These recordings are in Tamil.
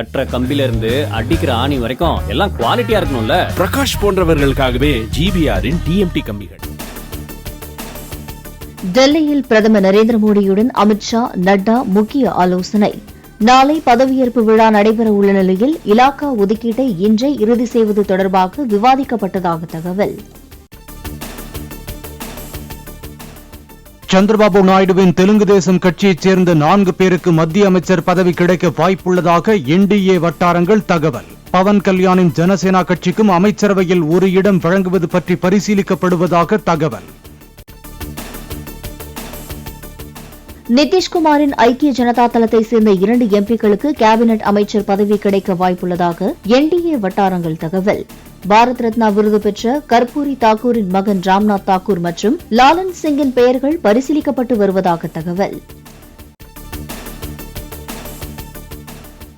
கற்ற கம்பில இருந்து அடிக்கிற ஆணி வரைக்கும் எல்லாம் குவாலிட்டியா இருக்கணும்ல. பிரகாஷ் போன்றவர்களுக்காகவே ஜிபிஆரின் டிஎம்டி கம்பிகள். டெல்லியில் பிரதமர் நரேந்திர மோடியுடன் அமித்ஷா, நட்டா முக்கிய ஆலோசனை. நாளை பதவியேற்பு விழா நடைபெற உள்ள நிலையில் இலாக்கா ஒதுக்கீட்டை இன்றே இறுதி செய்வது தொடர்பாக விவாதிக்கப்பட்டதாக தகவல். சந்திரபாபு நாயுடுவின் தெலுங்கு தேசம் கட்சியைச் சேர்ந்த 4 பேருக்கு மத்திய அமைச்சர் பதவி கிடைக்க வாய்ப்புள்ளதாக என்டிஏ வட்டாரங்கள் தகவல். பவன் கல்யாணின் ஜனசேனா கட்சிக்கும் அமைச்சரவையில் ஒரு இடம் வழங்குவது பற்றி பரிசீலிக்கப்படுவதாக தகவல். நிதிஷ்குமாரின் ஐக்கிய ஜனதா தளத்தை சேர்ந்த 2 எம்பிக்களுக்கு கேபினெட் அமைச்சர் பதவி கிடைக்க வாய்ப்புள்ளதாக என்டிஏ வட்டாரங்கள் தகவல். பாரத் ரத்னா விருது பெற்ற கர்பூரி தாக்கூரின் மகன் ராம்நாத் தாக்கூர் மற்றும் லாலன் சிங்கின் பெயர்கள் பரிசீலிக்கப்பட்டு வருவதாக தகவல்.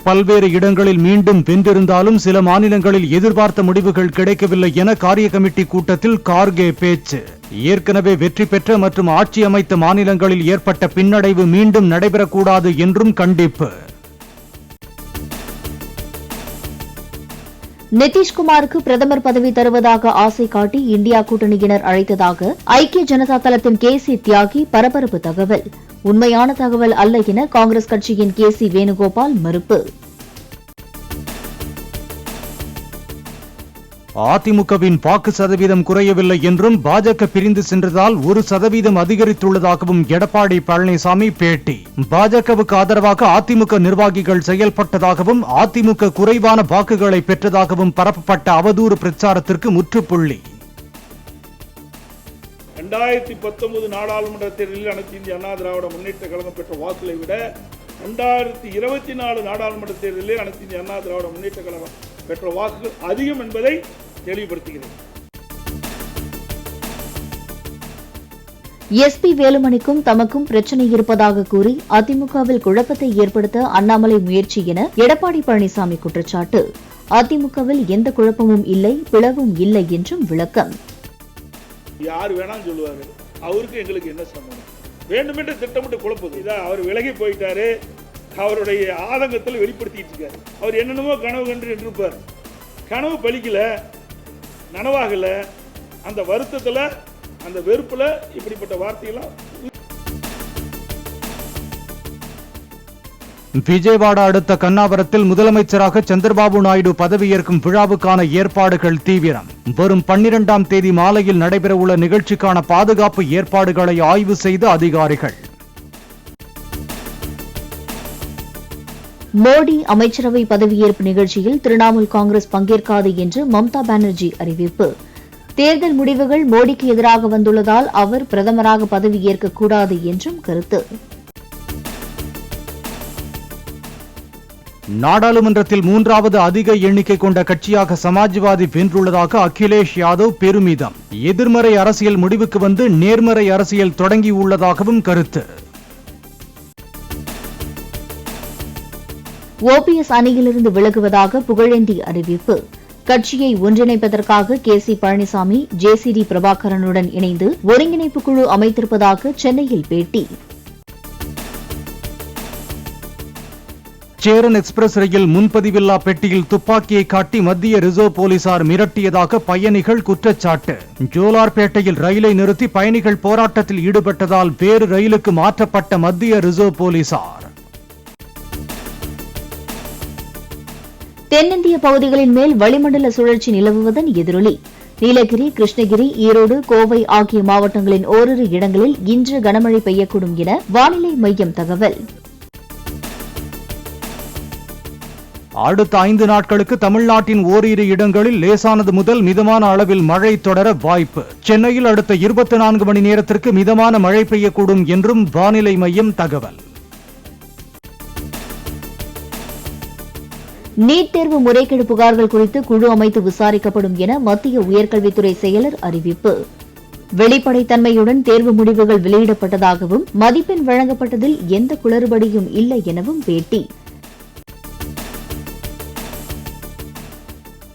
பல்வேறு இடங்களில் மீண்டும் வென்றிருந்தாலும் சில மாநிலங்களில் எதிர்பார்த்த முடிவுகள் கிடைக்கவில்லை என காரிய கமிட்டி கூட்டத்தில் கார்கே பேச்சு. ஏற்கனவே வெற்றி பெற்ற மற்றும் ஆட்சி அமைத்த மாநிலங்களில் ஏற்பட்ட பின்னடைவு மீண்டும் நடைபெறக்கூடாது என்றும் கண்டிப்பு. நிதிஷ்குமாருக்கு பிரதமர் பதவி தருவதாக ஆசை காட்டி இந்தியா கூட்டணியினர் அழைத்ததாக ஐக்கிய ஜனதா தளத்தின் கேசி தியாகி பரபரப்பு தகவல். உண்மையான தகவல் அல்ல என காங்கிரஸ் கட்சியின் கேசி வேணுகோபால் மறுப்பு. அதிமுகவின் வாக்கு சதவீதம் குறையவில்லை என்றும் பாஜக பிரிந்து சென்றதால் 1% அதிகரித்துள்ளதாகவும் எடப்பாடி பழனிசாமி பேட்டி. பாஜகவுக்கு ஆதரவாக அதிமுக நிர்வாகிகள் செயல்பட்டதாகவும் அதிமுக குறைவான வாக்குகளை பெற்றதாகவும் பரப்பப்பட்ட அவதூறு பிரச்சாரத்திற்கு முற்றுப்புள்ளி. 2019 நாடாளுமன்ற தேர்தலில் அனைத்து இந்திய அண்ணா திராவிட முன்னேற்ற கழகம் பெற்ற வாக்குகளை விட 2024 நாடாளுமன்ற தேர்தலில் அனைத்து இந்திய அண்ணா திராவிட முன்னேற்ற கழகம் பெற்ற வாக்குகள் அதிகம் என்பதை தெளிவுபடுத்துகிறது. எஸ்பி வேலுமணிக்கும் தமக்கும் பிரச்சினை இருப்பதாக கூறி அதிமுகவில் குழப்பத்தை ஏற்படுத்த அண்ணாமலை முயற்சி என எடப்பாடி பழனிசாமி குற்றச்சாட்டு. அதிமுகவில் எந்த குழப்பமும் இல்லை, பிளவும் இல்லை என்றும் விளக்கம். யார் வேணாலும் சொல்லுவாரு, அவருக்கு எங்களுக்கு என்ன சம்பந்தம்? வேண்டுமென்று திட்டமிட்டு குழப்பது. இதான் அவர் விலகி போயிட்டாரு, அவருடைய ஆதங்கத்தில் வெளிப்படுத்திட்டு இருக்காரு. அவர் என்னென்னமோ கனவு கண்டு இருப்பார், கனவு பலிக்கல, நனவாகல. அந்த வருத்தத்தில், அந்த வெறுப்புல இப்படிப்பட்ட வார்த்தையெல்லாம். விஜயவாடா அடுத்த கன்னாவரத்தில் முதலமைச்சராக சந்திரபாபு நாயுடு பதவியேற்கும் விழாவுக்கான ஏற்பாடுகள் தீவிரம். வரும் 12ஆம் தேதி மாலையில் நடைபெறவுள்ள நிகழ்ச்சிக்கான பாதுகாப்பு ஏற்பாடுகளை ஆய்வு செய்த அதிகாரிகள். மோடி அமைச்சரவை பதவியேற்பு நிகழ்ச்சியில் திரிணாமுல் காங்கிரஸ் பங்கேற்காது என்று மம்தா பானர்ஜி அறிவிப்பு. தேர்தல் முடிவுகள் மோடிக்கு எதிராக வந்துள்ளதால் அவர் பிரதமராக பதவியேற்கக்கூடாது என்றும் கருத்து. நாடாளுமன்றத்தில் 3வது அதிக எண்ணிக்கை கொண்ட கட்சியாக சமாஜ்வாதி வென்றுள்ளதாக அகிலேஷ் யாதவ் பெருமிதம். எதிர்மறை அரசியல் முடிவுக்கு வந்து நேர்மறை அரசியல் தொடங்கியுள்ளதாகவும் கருத்து. ஓபிஎஸ் அணியிலிருந்து விலகுவதாக புகழேந்தி அறிவிப்பு. கட்சியை ஒன்றிணைப்பதற்காக கேசி பழனிசாமி, ஜேசிடி பிரபாகரனுடன் இணைந்து ஒருங்கிணைப்பு குழு அமைத்திருப்பதாக சென்னையில் பேட்டி. சேரன் எக்ஸ்பிரஸ் ரயில் முன்பதிவில்லா பெட்டியில் துப்பாக்கியை காட்டி மத்திய ரிசர்வ் போலீசார் மிரட்டியதாக பயணிகள் குற்றச்சாட்டு. ஜோலார்பேட்டையில் ரயிலை நிறுத்தி பயணிகள் போராட்டத்தில் ஈடுபட்டதால் வேறு ரயிலுக்கு மாற்றப்பட்ட மத்திய ரிசர்வ் போலீசார். தென்னிந்திய பகுதிகளின் மேல் வளிமண்டல சுழற்சி நிலவுவதன் எதிரொலி. நீலகிரி, கிருஷ்ணகிரி, ஈரோடு, கோவை ஆகிய மாவட்டங்களின் ஓரிரு இடங்களில் இன்று கனமழை பெய்யக்கூடும் என வானிலை மையம் தகவல். அடுத்த 5 நாட்களுக்கு தமிழ்நாட்டின் ஓரிரு இடங்களில் லேசானது முதல் மிதமான அளவில் மழை தொடர வாய்ப்பு. சென்னையில் அடுத்த 24 மணி நேரத்திற்கு மிதமான மழை பெய்யக்கூடும் என்றும் வானிலை மையம் தகவல். நீட் தேர்வு முறைகேடு புகார்கள் குறித்து குழு அமைத்து விசாரிக்கப்படும் என மத்திய உயர்கல்வித்துறை செயலர் அறிவிப்பு. வெளிப்படைத்தன்மையுடன் தேர்வு முடிவுகள் வெளியிடப்பட்டதாகவும் மதிப்பெண் வழங்கப்பட்டதில் எந்த குளறுபடியும் இல்லை எனவும் பேட்டி.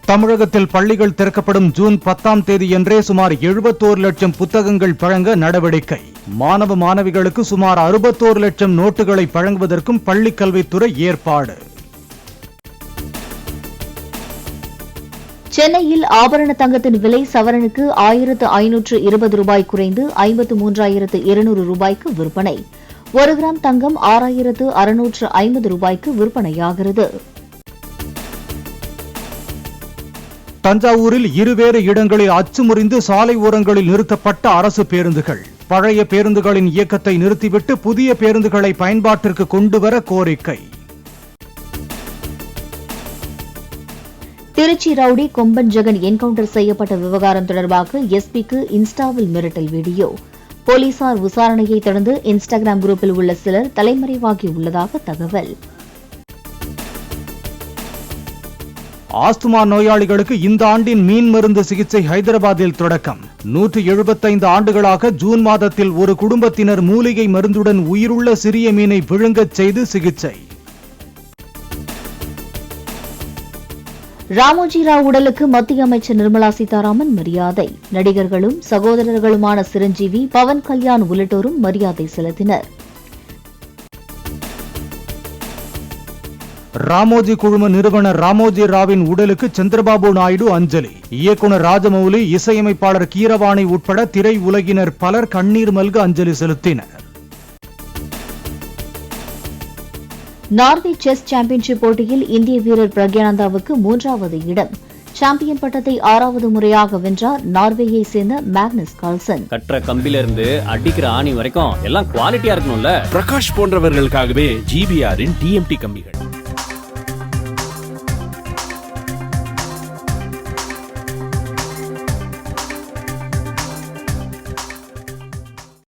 தமிழகத்தில் பள்ளிகள் திறக்கப்படும் ஜூன் 10ஆம் தேதியன்றே சுமார் 71 லட்சம் புத்தகங்கள் வழங்க நடவடிக்கை. மாணவ மாணவிகளுக்கு சுமார் 61 லட்சம் நோட்டுகளை வழங்குவதற்கும் பள்ளிக்கல்வித்துறை ஏற்பாடு. சென்னையில் ஆபரண தங்கத்தின் விலை சவரனுக்கு 1520 ரூபாய் குறைந்து 53,200 ரூபாய்க்கு விற்பனை. 1 கிராம் தங்கம் 6,650 ரூபாய்க்கு விற்பனையாகிறது. தஞ்சாவூரில் இருவேறு இடங்களில் அச்சுமுறிந்து சாலை ஓரங்களில் நிறுத்தப்பட்ட அரசு பேருந்துகள். பழைய பேருந்துகளின் இயக்கத்தை நிறுத்திவிட்டு புதிய பேருந்துகளை பயன்பாட்டிற்கு கொண்டுவர கோரிக்கை. திருச்சி ரவுடி கொம்பன் ஜெகன் என்கவுண்டர் செய்யப்பட்ட விவகாரம் தொடர்பாக எஸ்பிக்கு இன்ஸ்டாவில் மிரட்டல் வீடியோ. போலீசார் விசாரணையை தொடர்ந்து இன்ஸ்டாகிராம் குரூப்பில் உள்ள சிலர் தலைமறைவாகியுள்ளதாக தகவல். ஆஸ்துமா நோயாளிகளுக்கு இந்த ஆண்டின் மீன் மருந்து சிகிச்சை ஹைதராபாத்தில் தொடக்கம். 175 ஆண்டுகளாக ஜூன் மாதத்தில் ஒரு குடும்பத்தினர் மூலிகை மருந்துடன் உயிருள்ள சிறிய மீனை விழுங்கச் செய்து சிகிச்சை. ராமோஜி ராவ் உடலுக்கு மத்திய அமைச்சர் நிர்மலா சீதாராமன் மரியாதை. நடிகர்களும் சகோதரர்களுமான சிரஞ்சீவி, பவன் கல்யாண் உள்ளிட்டோரும் மரியாதை செலுத்தினர். ராமோஜி குழும நிறுவனர் ராமோஜி ராவின் உடலுக்கு சந்திரபாபு நாயுடு அஞ்சலி. இயக்குனர் ராஜமௌலி, இசையமைப்பாளர் கீரவாணி உட்பட திரை உலகினர் பலர் கண்ணீர் மல்க அஞ்சலி செலுத்தினர். நார்வே செஸ் சாம்பியன்ஷிப் போட்டியில் இந்திய வீரர் பிரக்யானந்தாவுக்கு 3வது இடம். சாம்பியன் பட்டத்தை 6வது முறையாக வென்றார் நார்வேயை சேர்ந்த மேக்னஸ் கார்ல்சன். கட்டுற கம்பில இருந்து அடிக்கிற ஆணி வரைக்கும் எல்லாம் குவாலிட்டியா இருக்கணும்ல. பிரகாஷ் போன்றவர்களுக்காகவே GBRன் TMT கம்பிகள்.